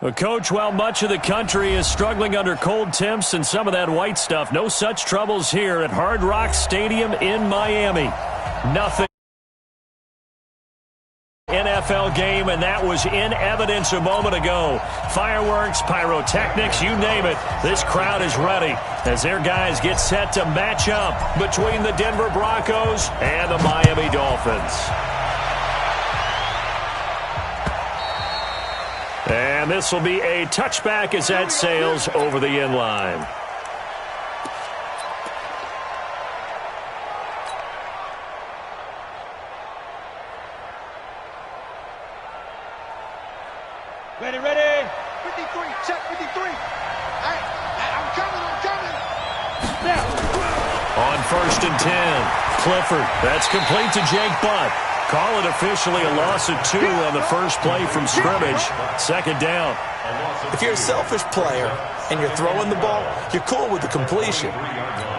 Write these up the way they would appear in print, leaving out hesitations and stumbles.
Well, Coach, while much of the country is struggling under cold temps and some of that white stuff, no such troubles here at Hard Rock Stadium in Miami. Nothing. NFL game, and that was in evidence a moment ago. Fireworks, pyrotechnics, you name it. This crowd is ready as their guys get set to match up between the Denver Broncos and the Miami Dolphins. And this will be a touchback as that sails over the end line. Ready, ready. 53, check 53. I'm coming. Now. On 1st and 10, Clifford. That's complete to Jake Butt. Call it officially a loss of 2 on the first play from scrimmage. 2nd down. If you're a selfish player and you're throwing the ball, you're cool with the completion.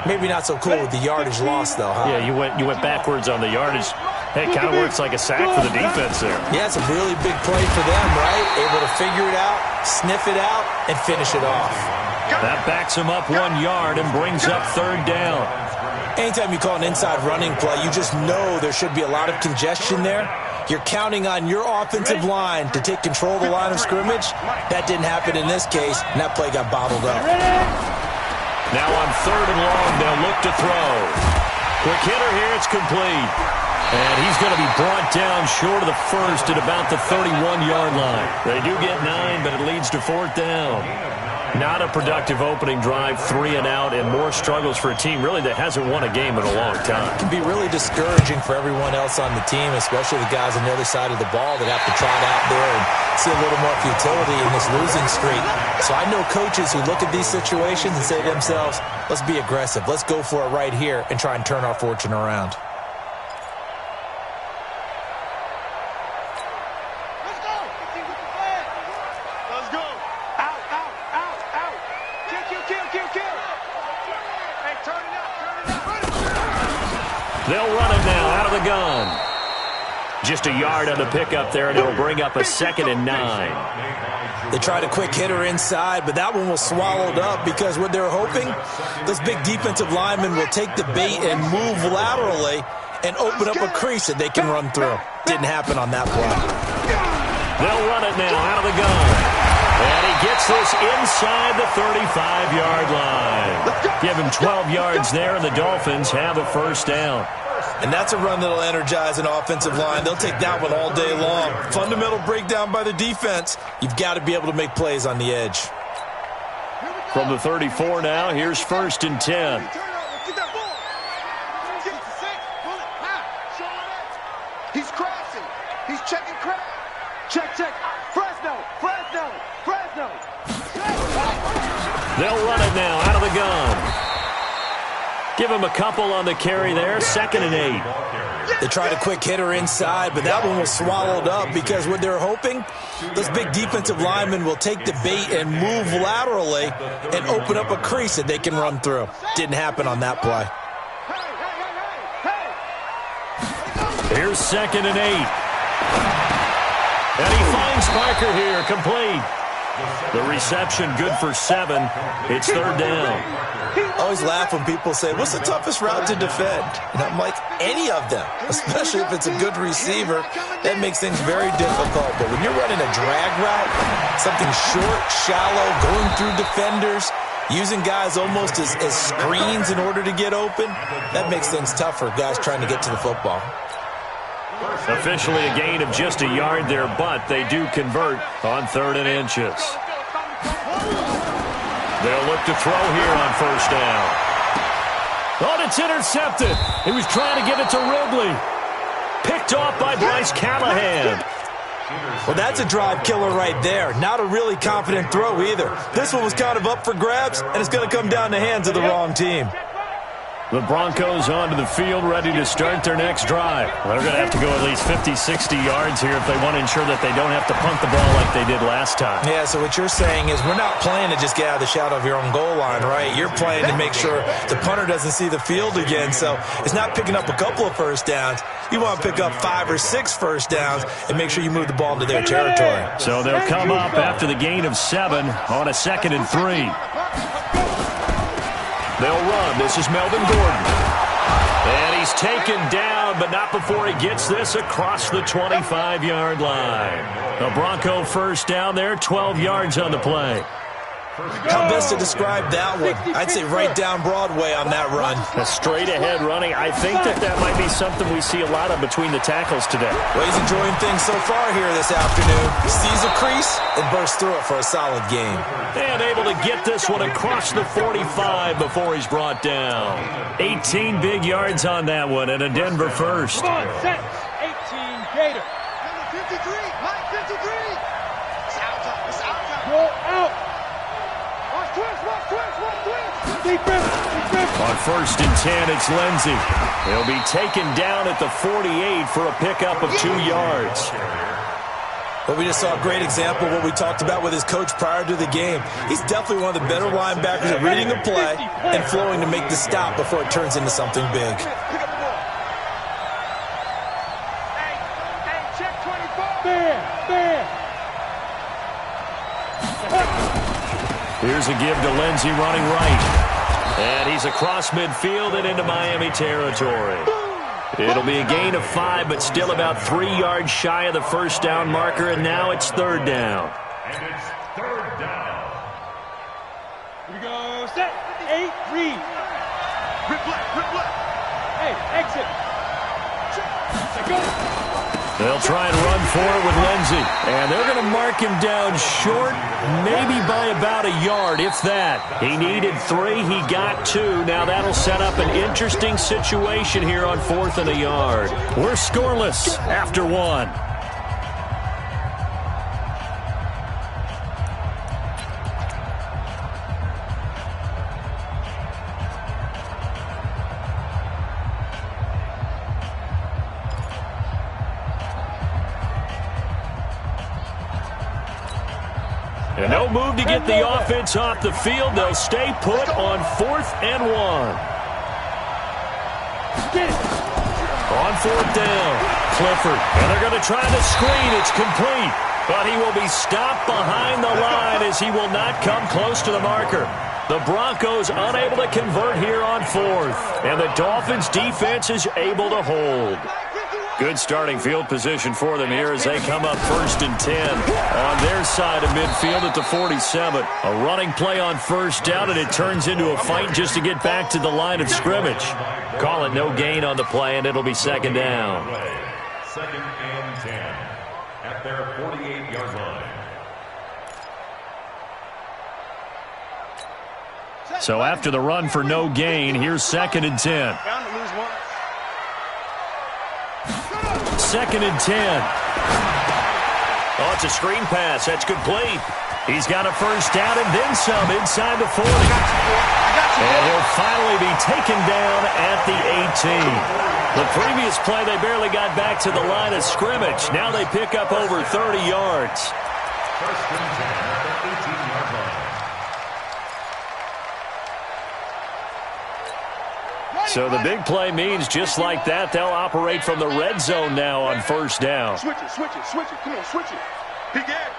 Maybe not so cool with the yardage loss, though, huh? Yeah, you went backwards on the yardage. Hey, it kind of works like a sack for the defense there. Yeah, it's a really big play for them, right? Able to figure it out, sniff it out, and finish it off. That backs him up 1 yard and brings up 3rd down. Anytime you call an inside running play, you just know there should be a lot of congestion there. You're counting on your offensive line to take control of the line of scrimmage. That didn't happen in this case, and that play got bottled up. Now on 3rd and long, they'll look to throw. Quick hitter here, it's complete. And he's going to be brought down short of the first at about the 31-yard line. They do get 9, but it leads to 4th down. Not a productive opening drive, 3 and out, and more struggles for a team really that hasn't won a game in a long time. It can be really discouraging for everyone else on the team, especially the guys on the other side of the ball that have to trot out there and see a little more futility in this losing streak. So I know coaches who look at these situations and say to themselves, let's be aggressive, let's go for it right here and try and turn our fortune around. They'll run it now out of the gun. Just a yard on the pickup there, and it'll bring up a 2nd and 9. They tried a quick hitter inside, but that one was swallowed up because what they're hoping, those big defensive linemen will take the bait and move laterally and open up a crease that they can run through. Didn't happen on that play. They'll run it now out of the gun. And he gets this inside the 35-yard line. Give him 12 yards there, and the Dolphins have a 1st down. And that's a run that'll energize an offensive line. They'll take that one all day long. Fundamental breakdown by the defense. You've got to be able to make plays on the edge. From the 34 now, here's 1st and 10. He's crossing. He's checking crowd. Check. Fresno. They'll run it now out of the gun. Give him a couple on the carry there. 2nd and 8. They tried a quick hitter inside, but that one was swallowed up because what they're hoping, those big defensive linemen will take the bait and move laterally and open up a crease that they can run through. Didn't happen on that play. Here's 2nd and 8. And he finds Parker here, complete. The reception good for 7. It's 3rd down. I always laugh when people say, what's the toughest route to defend? And I'm like, any of them, especially if it's a good receiver. That makes things very difficult. But when you're running a drag route, something short, shallow, going through defenders, using guys almost as screens in order to get open, that makes things tough for guys trying to get to the football. Officially a gain of just a yard there, but they do convert on 3rd and inches. They'll look to throw here on 1st down. Oh, it's intercepted. He was trying to get it to Ridley. Picked off by Bryce Callahan. Well, that's a drive killer right there. Not a really confident throw either. This one was kind of up for grabs, and it's going to come down the hands of the wrong team. The Broncos onto the field, ready to start their next drive. They're going to have to go at least 50, 60 yards here if they want to ensure that they don't have to punt the ball like they did last time. Yeah, so what you're saying is we're not playing to just get out of the shadow of your own goal line, right? You're playing to make sure the punter doesn't see the field again. So it's not picking up a couple of first downs. You want to pick up 5 or 6 first downs and make sure you move the ball into their territory. So they'll come up after the gain of 7 on a 2nd and 3. They'll run. This is Melvin Gordon. And he's taken down, but not before he gets this across the 25-yard line. The Bronco first down there, 12 yards on the play. How best to describe that one? I'd say right down Broadway on that run. A straight-ahead running. I think that might be something we see a lot of between the tackles today. Well, he's enjoying things so far here this afternoon. He sees a crease and bursts through it for a solid gain. And able to get this one across the 45 before he's brought down. 18 big yards on that one and a Denver first. Come on, set. 18 Gator. Number 53, Mike 53. It's out time. It's out time. Go out. On 1st and 10, it's Lindsey. He'll be taken down at the 48 for a pickup of 2 yards. But we just saw a great example of what we talked about with his coach prior to the game. He's definitely one of the better linebackers at reading a play and flowing to make the stop before it turns into something big. Hey, check 24. Here's a give to Lindsey running right. And he's across midfield and into Miami territory. It'll be a gain of 5, but still about 3 yards shy of the first down marker, and now it's 3rd down. And it's 3rd down. Here we go. Set. 8, read. Rip left. Hey, exit. Check, go. They'll try and run forward with Lindsey. And they're going to mark him down short, maybe by about a yard, if that. He needed 3. He got 2. Now that'll set up an interesting situation here on 4th and a yard. We're scoreless after 1. And no move to get the offense off the field. They'll stay put on 4th and 1. On 4th down, Clifford. And they're going to try the screen. It's complete. But he will be stopped behind the line as he will not come close to the marker. The Broncos unable to convert here on 4th. And the Dolphins defense is able to hold. Good starting field position for them here as they come up 1st and 10 on their side of midfield at the 47. A running play on 1st down, and it turns into a fight just to get back to the line of scrimmage. Call it no gain on the play, and it'll be 2nd down. 2nd and 10 at their 48-yard line. So after the run for no gain, here's 2nd and 10. Bound to lose one. 2nd and 10. Oh, it's a screen pass. That's complete. He's got a first down and then some inside the 40. And he'll finally be taken down at the 18. The previous play, they barely got back to the line of scrimmage. Now they pick up over 30 yards. 1st and 10 at the 18-yard line. So the big play means just like that, they'll operate from the red zone now on 1st down. Switch it. Come on, switch it. Big ad.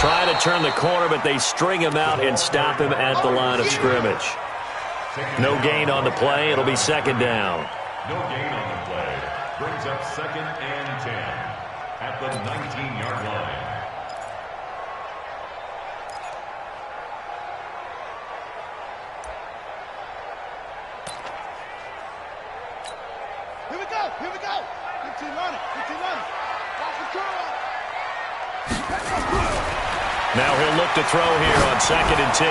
Trying to turn the corner, but they string him out and stop him at the line of scrimmage. No gain on the play. It'll be 2nd down. No gain on the play. Brings up 2nd and 10 at the 19-yard line. Here we go. 15 on it. Watch the curl. Now he'll look to throw here on 2nd and 10.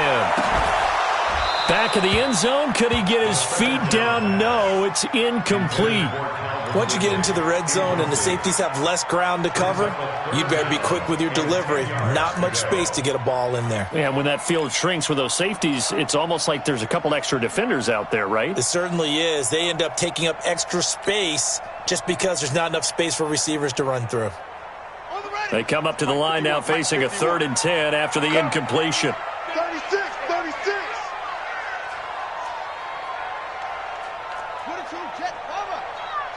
Back of the end zone. Could he get his feet down? No, it's incomplete. Once you get into the red zone and the safeties have less ground to cover, you'd better be quick with your delivery. Not much space to get a ball in there. And when that field shrinks with those safeties, it's almost like there's a couple extra defenders out there, right? It certainly is. They end up taking up extra space just because there's not enough space for receivers to run through. They come up to the line now facing a 3rd and 10 after the incompletion. 36. 22, jet, cover.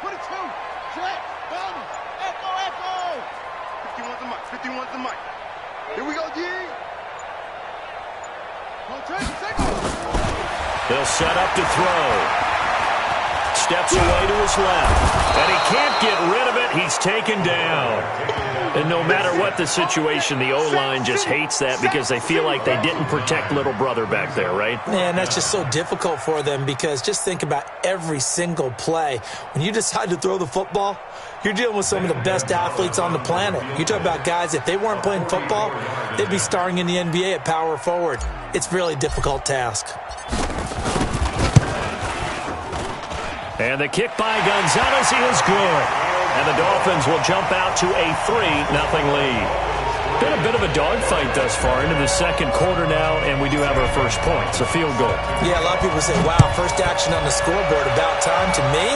22, jet, cover. Echo. 51's the mic. 51's the mic. Here we go, D. They'll set up to throw. Steps away to his left. And he can't get rid of it. He's taken down. And no matter what the situation, the O-line just hates that because they feel like they didn't protect little brother back there, right? Man, that's just so difficult for them because just think about every single play. When you decide to throw the football, you're dealing with some of the best athletes on the planet. You talk about guys, if they weren't playing football, they'd be starring in the NBA at power forward. It's a really difficult task. And the kick by Gonzalez is good. And the Dolphins will jump out to a 3-0 lead. Been a bit of a dogfight thus far into the second quarter now, and we do have our first point. It's a field goal. Yeah, a lot of people say, wow, first action on the scoreboard, about time. To me,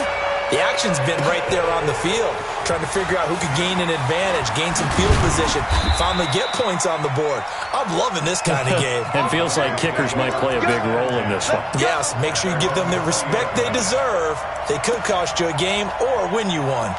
the action's been right there on the field, trying to figure out who could gain an advantage, gain some field position, finally get points on the board. I'm loving this kind of game. It feels like kickers might play a big role in this one. Yes, make sure you give them the respect they deserve. They could cost you a game or win you one.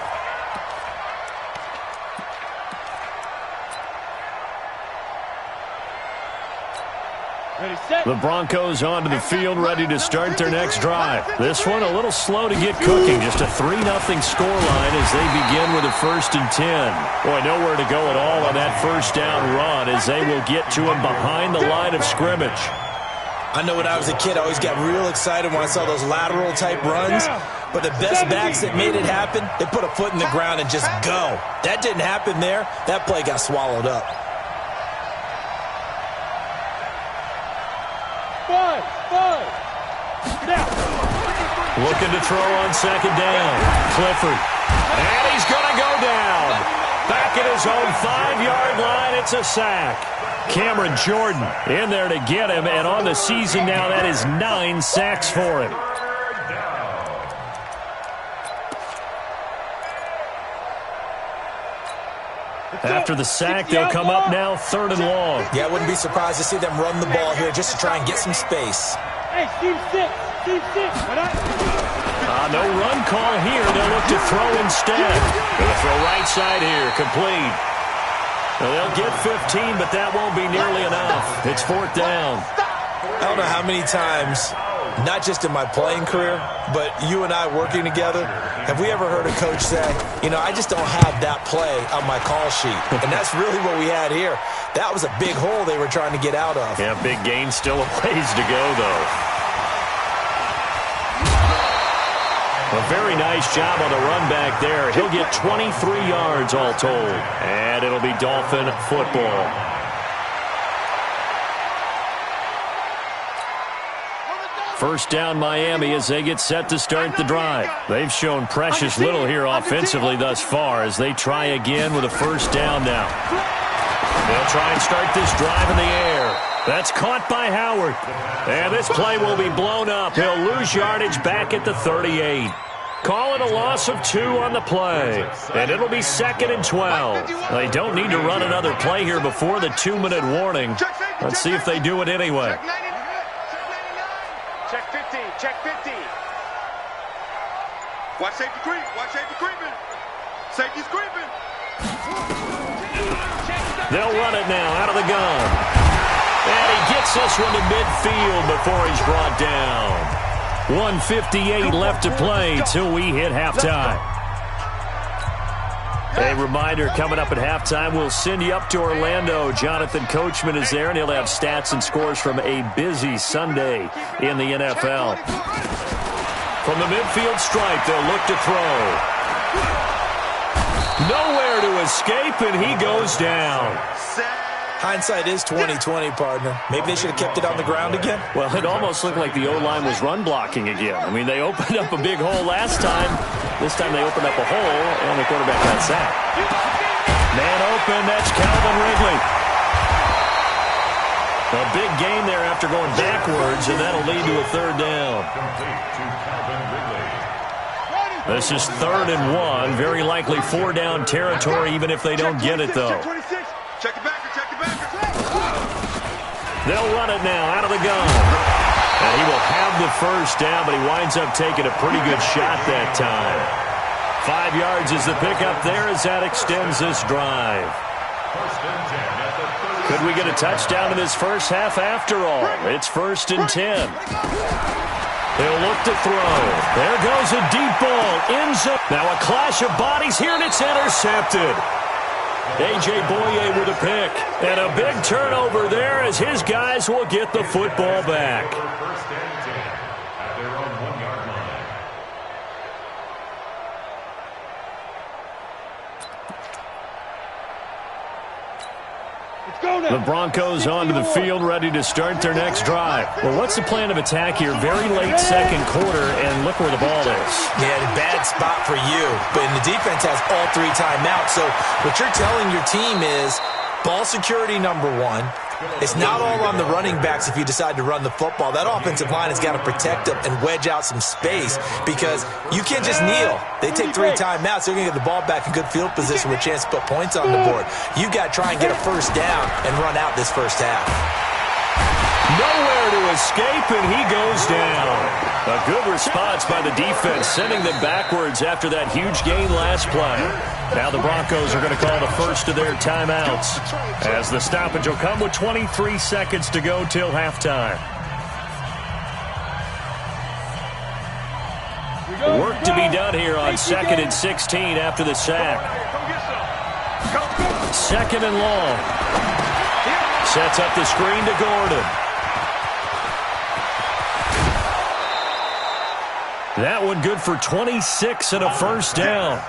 The Broncos onto the field, ready to start their next drive. This one a little slow to get cooking. Just a 3-0 scoreline as they begin with a 1st and 10. Boy, nowhere to go at all on that first down run as they will get to him behind the line of scrimmage. I know when I was a kid, I always got real excited when I saw those lateral type runs. But the best backs that made it happen, they put a foot in the ground and just go. That didn't happen there. That play got swallowed up. 5. Now. Looking to throw on 2nd down. Clifford. And he's going to go down. Back at his own 5-yard line, it's a sack. Cameron Jordan in there to get him, and on the season now, that is 9 sacks for him. After the sack, they'll come up now 3rd and long. Yeah, I wouldn't be surprised to see them run the ball here just to try and get some space. Hey, Steve 6. No run call here. They'll look to throw instead. They'll throw right side here, complete. Well, they'll get 15, but that won't be nearly enough. It's 4th down. I don't know how many times, not just in my playing career, but you and I working together, have we ever heard a coach say, you know, I just don't have that play on my call sheet. And that's really what we had here. That was a big hole they were trying to get out of. Yeah, big gain, still a ways to go, though. A very nice job on the run back there. He'll get 23 yards all told. And it'll be Dolphin football. First down Miami as they get set to start the drive. They've shown precious little here offensively thus far as they try again with a 1st down now. They'll try and start this drive in the air. That's caught by Howard. And this play will be blown up. He'll lose yardage back at the 38. Call it a loss of 2 on the play. And it'll be 2nd and 12. They don't need to run another play here before the 2-minute warning. Let's see if they do it anyway. Check 50. Watch safety creep. Watch safety creeping. Safety's creeping. They'll run it now out of the gun. And he gets this one to midfield before he's brought down. 1:58 left to play till we hit halftime. A reminder, coming up at halftime, we'll send you up to Orlando. Jonathan Coachman is there, and he'll have stats and scores from a busy Sunday in the NFL. From the midfield stripe, they'll look to throw. Nowhere to escape, and he goes down. Hindsight is 20/20, partner. Maybe they should have kept it on the ground again. Well, it almost looked like the O-line was run blocking again. I mean, they opened up a big hole last time. This time they opened up a hole, and the quarterback got sacked. Man open, that's Calvin Ridley. A big gain there after going backwards, and that'll lead to a third down. This is 3rd and 1. Very likely 4-down territory, even if they don't get it, though. Check the backer, check the backer. They'll run it now out of the gun. And he will have the first down, but he winds up taking a pretty good shot that time. 5 yards is the pickup there as that extends this drive. Could we get a touchdown in this first half after all? It's 1st and 10. He'll look to throw. There goes a deep ball. End zone. Now a clash of bodies here, and it's intercepted. A.J. Boye with a pick. And a big turnover there as his guys will get the football back. The Broncos onto the field, ready to start their next drive. Well, what's the plan of attack here? Very late second quarter, and look where the ball is. Yeah, bad spot for you. But the defense has all 3 timeouts. So what you're telling your team is ball security number 1. It's not all on the running backs if you decide to run the football. That offensive line has got to protect them and wedge out some space because you can't just kneel. They take 3 timeouts. They're going to get the ball back in good field position with a chance to put points on the board. You got to try and get a first down and run out this first half. Nowhere to escape, and he goes down. A good response by the defense, sending them backwards after that huge gain last play. Now the Broncos are going to call the first of their timeouts, as the stoppage will come with 23 seconds to go till halftime. Work to be done here on 2nd and 16 after the sack. 2nd and long. Sets up the screen to Gordon. That one good for 26 and a first down.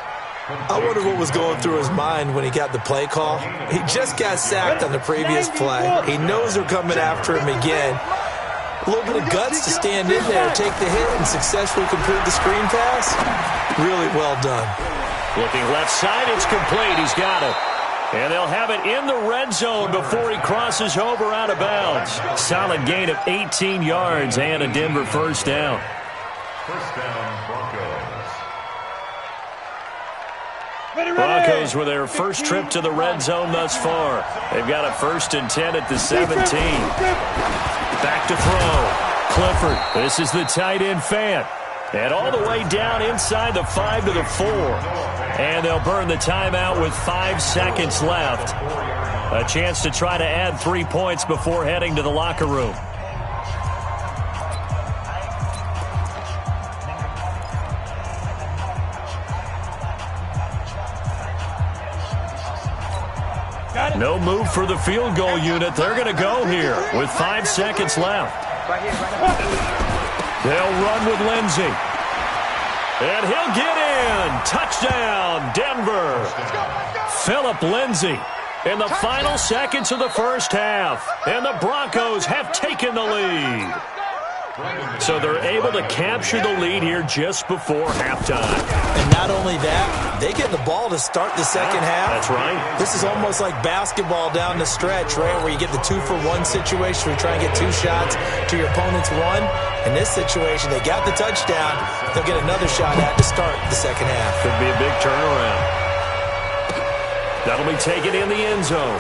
I wonder what was going through his mind when he got the play call. He just got sacked on the previous play. He knows they're coming after him again. A little bit of guts to stand in there, take the hit, and successfully complete the screen pass. Really well done. Looking left side, it's complete. He's got it. And they'll have it in the red zone before he crosses over out of bounds. Solid gain of 18 yards and a Denver first down. First down, Broncos. Broncos with their first trip to the red zone thus far. They've got a 1st and 10 at the 17. Back to throw. Clifford, this is the tight end Fant. And all the way down inside the 5 to the 4. And they'll burn the timeout with 5 seconds left. A chance to try to add 3 points before heading to the locker room. No move for the field goal unit. They're going to go here with 5 seconds left. They'll run with Lindsey. And he'll get in. Touchdown, Denver. Phillip Lindsey in the final seconds of the first half. And the Broncos have taken the lead. So they're able to capture the lead here just before halftime. And not only that, they get the ball to start the second half. That's right. This is almost like basketball down the stretch, right, where you get the 2-for-1 situation where you try and get 2 shots to your opponent's 1. In this situation, they got the touchdown. They'll get another shot at to start the second half. Could be a big turnaround. That'll be taken in the end zone.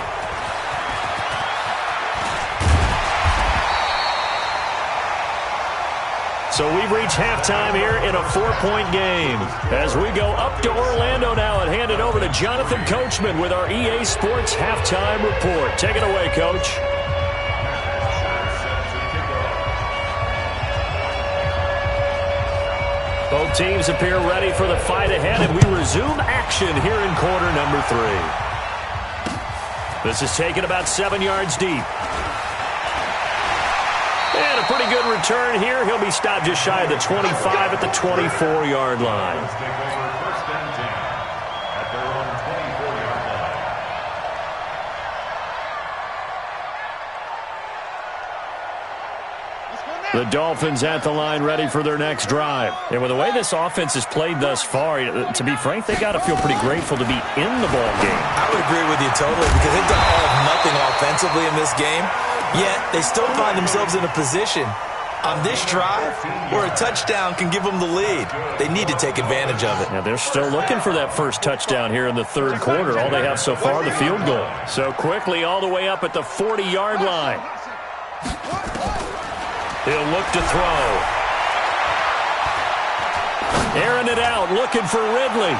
So we've reached halftime here in a 4-point game. As we go up to Orlando now and hand it over to Jonathan Coachman with our EA Sports Halftime Report. Take it away, Coach. Both teams appear ready for the fight ahead, and we resume action here in quarter number 3. This is taken about 7 yards deep. And a pretty good return here. He'll be stopped just shy of the 25 at the 24-yard line. The Dolphins at the line ready for their next drive. And with the way this offense has played thus far, to be frank, they got to feel pretty grateful to be in the ball game. I would agree with you totally because they've done all of nothing offensively in this game, yet they still find themselves in a position on this drive where a touchdown can give them the lead. They need to take advantage of it. Now they're still looking for that first touchdown here in the third quarter. All they have so far, the field goal. So quickly all the way up at the 40-yard line. He'll look to throw. Airing it out, looking for Ridley.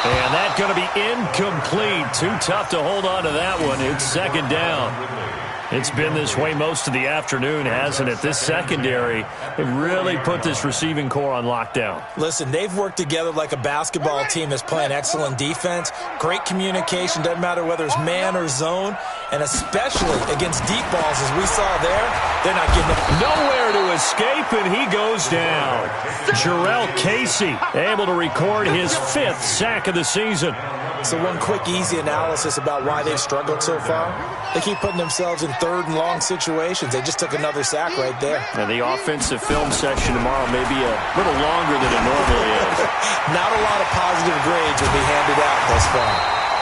And that's going to be incomplete. Too tough to hold on to that one. It's second down. It's been this way most of the afternoon, hasn't it? This secondary really put this receiving core on lockdown. Listen, they've worked together like a basketball team that's playing excellent defense. Great communication, doesn't matter whether it's man or zone. And especially against deep balls, as we saw there, they're not getting it. Nowhere to escape, and he goes down. Jarrell Casey able to record his 5th sack of the season. So one quick, easy analysis about why they've struggled so far. They keep putting themselves in third and long situations. They just took another sack right there. And the offensive film session tomorrow may be a little longer than it normally is. Not a lot of positive grades will be handed out thus far.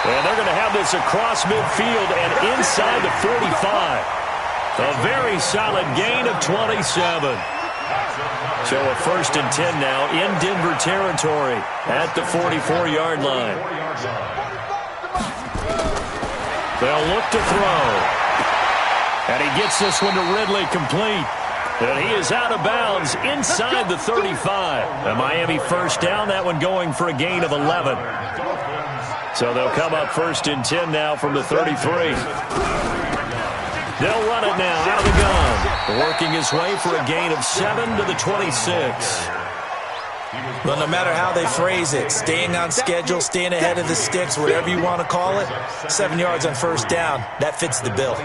And they're going to have this across midfield and inside the 45. A very solid gain of 27. So a 1st and 10 now in Denver territory at the 44-yard line. They'll look to throw. And he gets this one to Ridley complete. And he is out of bounds inside the 35. A Miami first down, that one going for a gain of 11. So they'll come up 1st and 10 now from the 33. They'll run it now out of the gun. Working his way for a gain of 7 to the 26. Well, no matter how they phrase it, staying on schedule, staying ahead of the sticks, whatever you want to call it, 7 yards on first down, that fits the bill.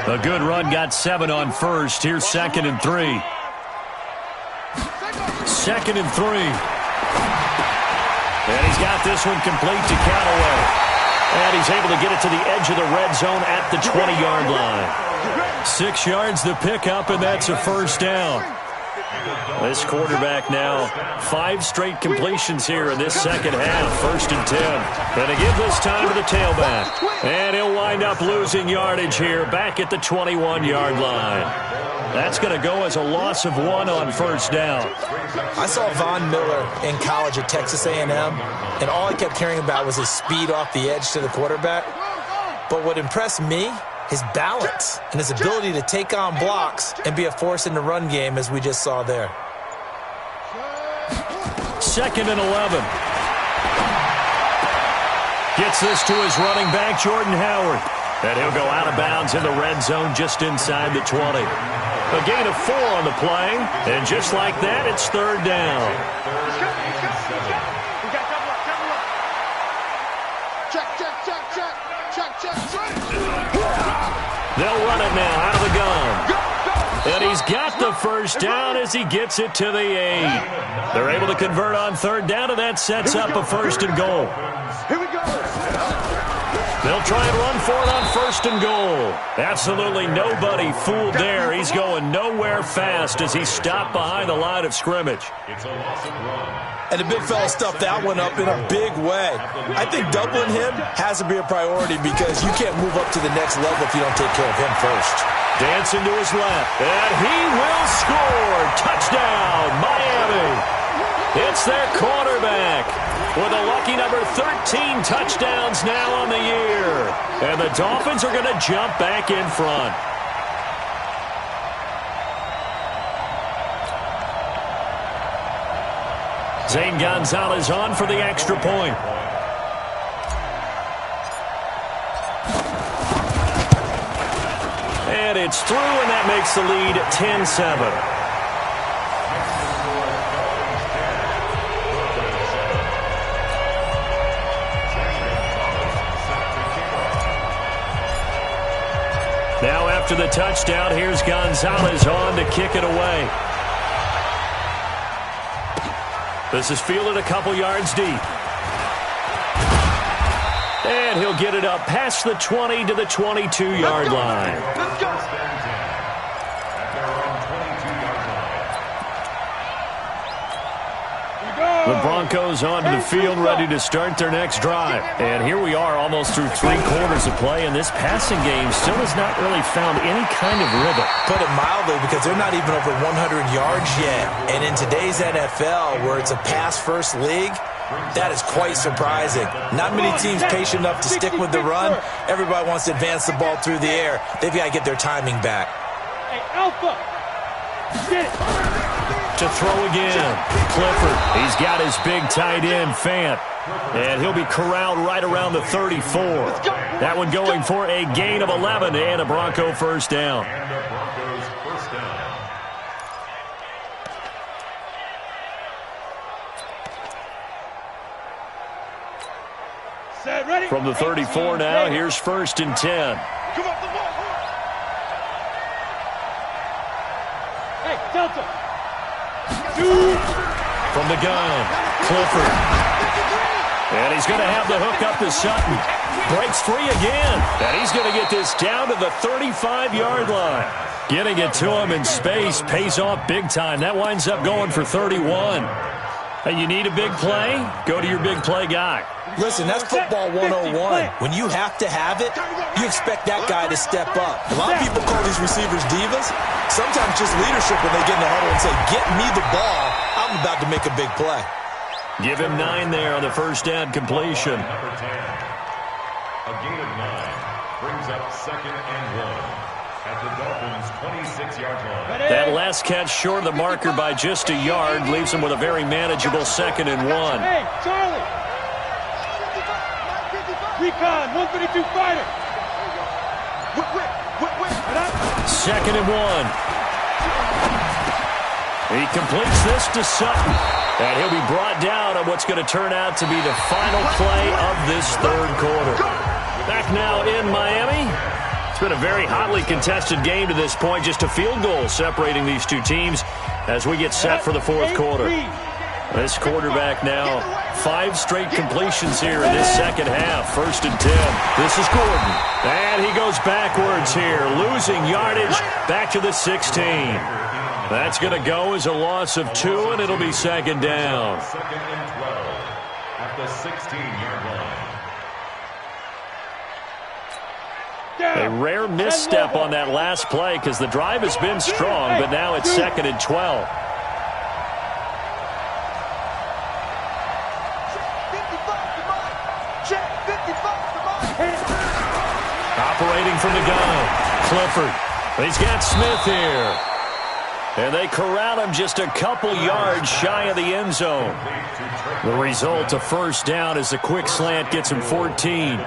A good run got 7 on first. Here's 2nd and 3. 2nd and 3. And he's got this one complete to Callaway. And he's able to get it to the edge of the red zone at the 20-yard line. 6 yards the pickup, and that's a first down. This quarterback now, 5 straight completions here in this second half. 1st and 10. And to give this time to the tailback. And he'll wind up losing yardage here back at the 21-yard line. That's going to go as a loss of 1 on first down. I saw Von Miller in college at Texas A&M, and all I kept hearing about was his speed off the edge to the quarterback. But what impressed me, his balance and his ability to take on blocks and be a force in the run game, as we just saw there. 2nd and 11. Gets this to his running back, Jordan Howard. And he'll go out of bounds in the red zone just inside the 20. A gain of 4 on the play. And just like that, it's 3rd down. They'll run it now out of the gun. And he's got the first down as he gets it to the 8. They're able to convert on 3rd down, and that sets up a 1st and goal. Here we go. They'll try and run for it on 1st and goal. Absolutely nobody fooled there. He's going nowhere fast as he stopped behind the line of scrimmage. And the big fella stuffed that one up in a big way. I think doubling him has to be a priority because you can't move up to the next level if you don't take care of him first. Dancing to his left, and he will score. Touchdown, Miami. It's their quarterback with a lucky number 13 touchdowns now on the year. And the Dolphins are going to jump back in front. Zane Gonzalez on for the extra point. And it's through, and that makes the lead 10-7. Now after the touchdown, here's Gonzalez on to kick it away. This is fielded a couple yards deep. And he'll get it up past the 20 to the 22-yard line. The Broncos onto the field, ready to start their next drive. And here we are, almost through 3 quarters of play, and this passing game still has not really found any kind of rhythm. Put it mildly, because they're not even over 100 yards yet. And in today's NFL, where it's a pass-first league, that is quite surprising. Not many teams patient enough to stick with the run. Everybody wants to advance the ball through the air. They've got to get their timing back. Hey, Alpha! Get it! To throw again. Clifford, he's got his big tight end, Fant. And he'll be corralled right around the 34. That one going for a gain of 11 and a Bronco first down. And the Broncos first down. Set, ready? From the 34 now, here's 1st and 10. Come off the ball. Hey, Delta. From the gun, Clifford. And he's going to have the hook up to Sutton. Breaks free again. And he's going to get this down to the 35-yard line. Getting it to him in space pays off big time. That winds up going for 31. Hey, you need a big play? Go to your big play guy. Listen, that's football 101. When you have to have it, you expect that guy to step up. A lot of people call these receivers divas. Sometimes just leadership when they get in the huddle and say, get me the ball, I'm about to make a big play. Give him 9 there on the first down completion. Number 10. A gain of 9 brings up 2nd and 1 at the Dolphins' 26-yard line. That last catch short of the marker by just a yard leaves him with a very manageable 2nd and 1. Hey, Charlie. Recon, 152 fighter. 2nd and 1. He completes this to Sutton. And he'll be brought down on what's going to turn out to be the final play of this 3rd quarter. Back now in Miami. It's been a very hotly contested game to this point. Just a field goal separating these two teams as we get set for the 4th quarter. This quarterback now, 5 straight completions here in this 2nd half. 1st and 10. This is Gordon. And he goes backwards here, losing yardage back to the 16. That's going to go as a loss of 2, and it'll be 2nd down. 2nd and 12 at the 16-yard line. A rare misstep on that last play because the drive has been strong, but now it's 2nd and 12. Operating from the gun, Clifford. He's got Smith here. And they corral him just a couple yards shy of the end zone. The result, a first down as the quick slant gets him 14.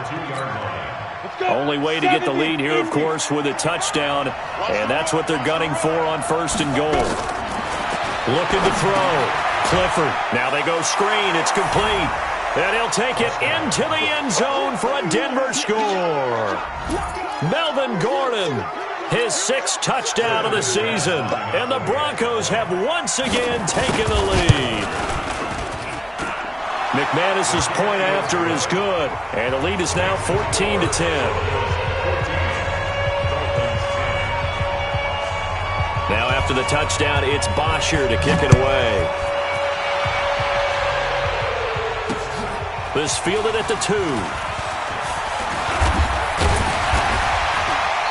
Only way to get the lead here, of course, with a touchdown. And that's what they're gunning for on 1st and goal. Looking to throw. Clifford. Now they go screen. It's complete. And he'll take it into the end zone for a Denver score. Melvin Gordon, his 6th touchdown of the season. And the Broncos have once again taken the lead. McManus's point after is good. And the lead is now 14-10. Now after the touchdown, it's Bosher to kick it away. This fielded at the 2.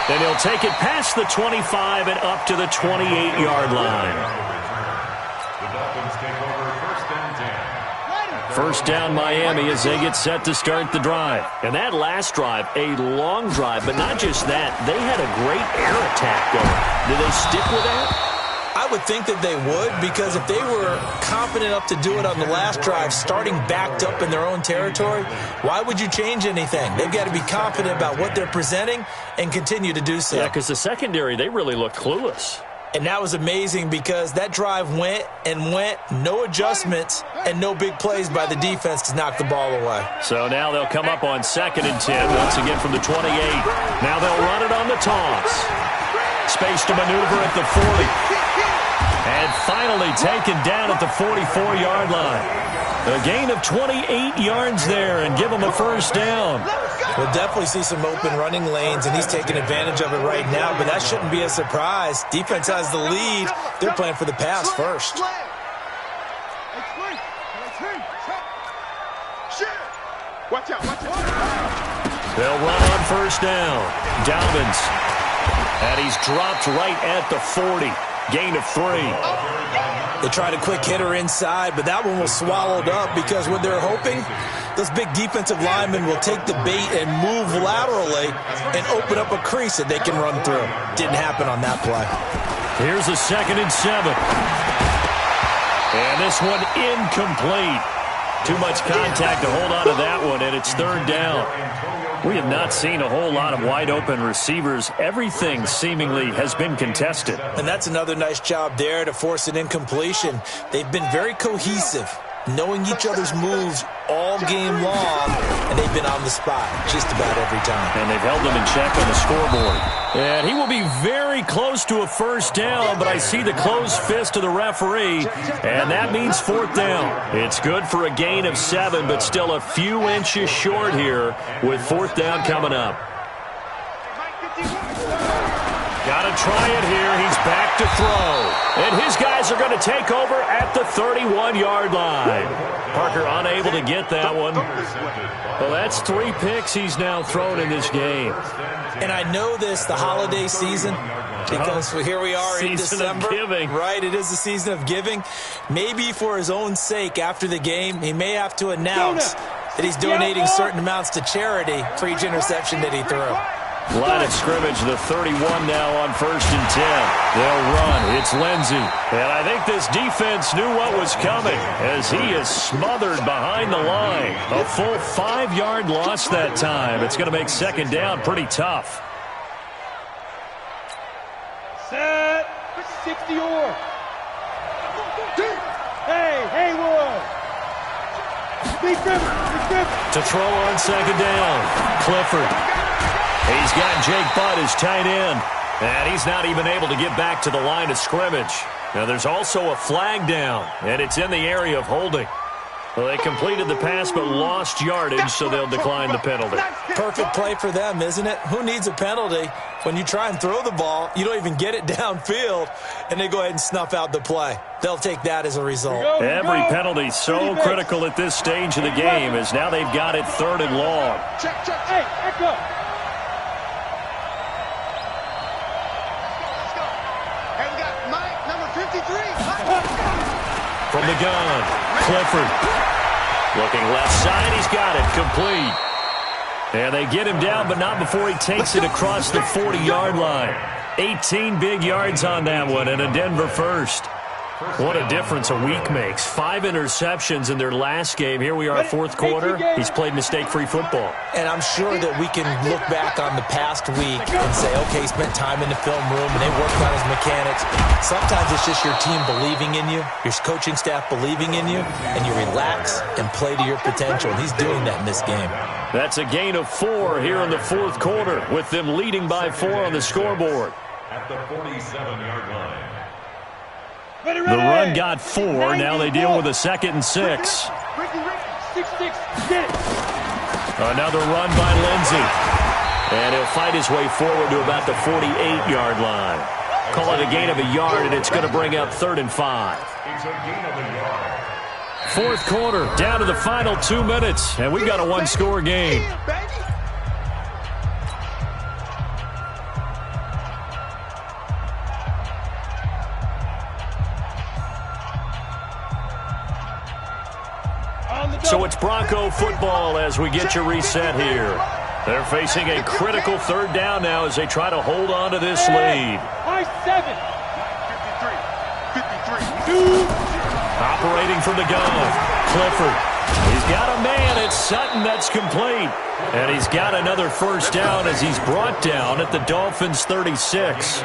And he'll take it past the 25 and up to the 28-yard line. The Dolphins take over 1st and 10. First down Miami as they get set to start the drive. And that last drive, a long drive, but not just that. They had a great air attack going. Do they stick with that? I would think that they would, because if they were confident enough to do it on the last drive, starting backed up in their own territory, why would you change anything? They've got to be confident about what they're presenting and continue to do so. Yeah, because the secondary, they really looked clueless. And that was amazing because that drive went and went, no adjustments, and no big plays by the defense to knock the ball away. So now they'll come up on 2nd and 10, once again from the 28. Now they'll run it on the toss. Space to maneuver at the 40. And finally taken down at the 44-yard line. A gain of 28 yards there and give them a first down. We'll definitely see some open running lanes, and he's taking advantage of it right now, but that shouldn't be a surprise. Defense has the lead. They're playing for the pass first. Watch out, watch out. They'll run on first down. Dobbins. And he's dropped right at the 40. Gain of 3. They tried a quick hitter inside, but that one was swallowed up because what they're hoping, those big defensive linemen will take the bait and move laterally and open up a crease that they can run through. Didn't happen on that play. Here's a 2nd and 7. And this one incomplete. Too much contact to hold on to that one, and it's 3rd down. We have not seen a whole lot of wide-open receivers. Everything seemingly has been contested. And that's another nice job there to force an incompletion. They've been very cohesive, knowing each other's moves all game long, and they've been on the spot just about every time. And they've held them in check on the scoreboard. And he will be very close to a 1st down, but I see the closed fist of the referee, and that means 4th down. It's good for a gain of 7, but still a few inches short here with 4th down coming up. Got to try it here. He's back to throw. And his guys are going to take over at the 31-yard line. Parker unable to get that one. Well, that's 3 picks he's now thrown in this game. And I know this, the holiday season, because here we are in December. Season of giving. Right, it is the season of giving. Maybe for his own sake after the game, he may have to announce that he's donating certain amounts to charity for each interception that he threw. Line of scrimmage, the 31 now on 1st and 10. They'll run. It's Lindsey. And I think this defense knew what was coming as he is smothered behind the line. A full 5-yard loss that time. It's going to make 2nd down pretty tough. Set. 60-or. Hey, Haywood. Big grip. To throw on 2nd down. Clifford. He's got Jake Butt as tight end. And he's not even able to get back to the line of scrimmage. Now there's also a flag down, and it's in the area of holding. Well, they completed the pass but lost yardage, so they'll decline the penalty. Perfect play for them, isn't it? Who needs a penalty? When you try and throw the ball, you don't even get it downfield, and they go ahead and snuff out the play. They'll take that as a result. Every penalty so critical at this stage of the game as now they've got it 3rd and long. Check. Hey, echo. From the gun, Clifford. Looking left side, he's got it, complete. And they get him down, but not before he takes it across the 40-yard line. 18 big yards on that one, and a Denver first. What a difference a week makes. 5 interceptions in their last game. Here we are, 4th quarter. He's played mistake-free football. And I'm sure that we can look back on the past week and say, okay, he spent time in the film room and they worked on his mechanics. Sometimes it's just your team believing in you, your coaching staff believing in you, and you relax and play to your potential. And he's doing that in this game. That's a gain of 4 here in the 4th quarter, with them leading by 4 on the scoreboard. At the 47-yard line. The run got 4. Now they deal with a 2nd and 6. Another run by Lindsey. And he'll fight his way forward to about the 48-yard line. Call it a gain of a yard, and it's going to bring up 3rd and 5. It's a gain of a yard. 4th quarter, down to the final 2 minutes, and we've got a 1-score game. So it's Bronco football as we get you reset here. They're facing a critical 3rd down now as they try to hold on to this lead. 7. 53. Operating from the gun, Clifford. He's got a man. It's Sutton that's complete. And he's got another 1st down as he's brought down at the Dolphins' 36.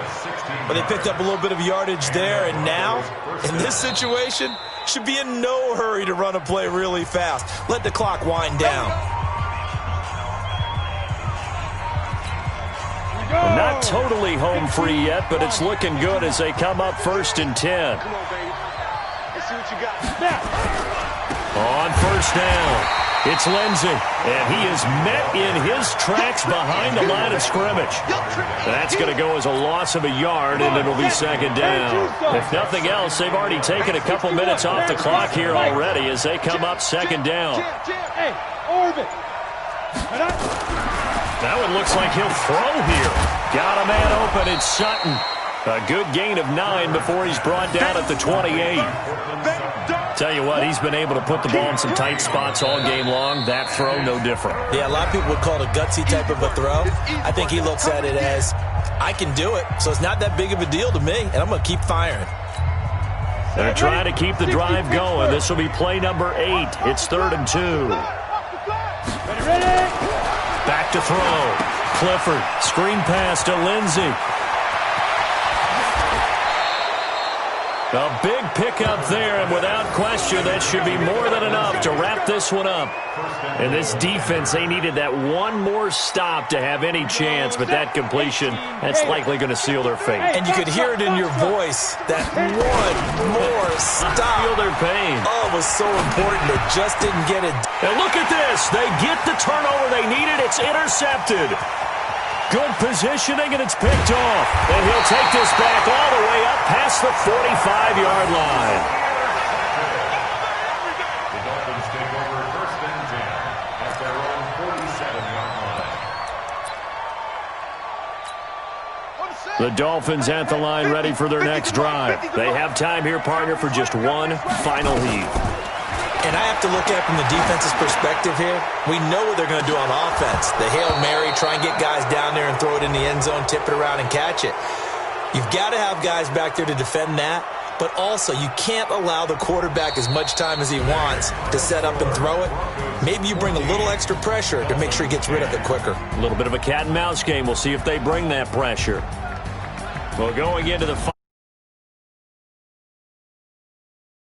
But they picked up a little bit of yardage there, and now, in this situation, should be in no hurry to run a play really fast. Let the clock wind down. Well, not totally home free yet, but it's looking good as they come up 1st and 10. Come on, baby. Let's see what you got. On 1st down, it's Lindsey, and he is met in his tracks behind the line of scrimmage. That's going to go as a loss of a yard, and it'll be 2nd down. If nothing else, they've already taken a couple minutes off the clock here already as they come up 2nd down. Hey, Orbit, Now it looks like he'll throw here. Got a man open. It's Sutton. A good gain of 9 before he's brought down at the 28. Tell you what, he's been able to put the ball in some tight spots all game long. That throw, no different. Yeah, a lot of people would call it a gutsy type of a throw. I think he looks at it as, I can do it, so it's not that big of a deal to me, and I'm going to keep firing. They're trying to keep the drive going. This will be play number 8. It's 3rd and 2. Back to throw. Clifford, screen pass to Lindsey. A big pickup there, and without question, that should be more than enough to wrap this one up. And this defense, they needed that one more stop to have any chance, but that completion, that's likely going to seal their fate. And you could hear it in your voice, that one more stop. Feel their pain. Oh, it was so important. They just didn't get it. And look at this. They get the turnover they needed. It's intercepted. Good positioning, and it's picked off. And he'll take this back all the way up past the 45-yard line. The Dolphins take over 1st and 10 at their own 47-yard line. The Dolphins at the line, ready for their next drive. They have time here, partner, for just one final heave. And I have to look at it from the defense's perspective here. We know what they're going to do on offense. The Hail Mary, try and get guys down there and throw it in the end zone, tip it around and catch it. You've got to have guys back there to defend that, but also you can't allow the quarterback as much time as he wants to set up and throw it. Maybe you bring a little extra pressure to make sure he gets rid of it quicker. A little bit of a cat and mouse game. We'll see if they bring that pressure. Well, going into the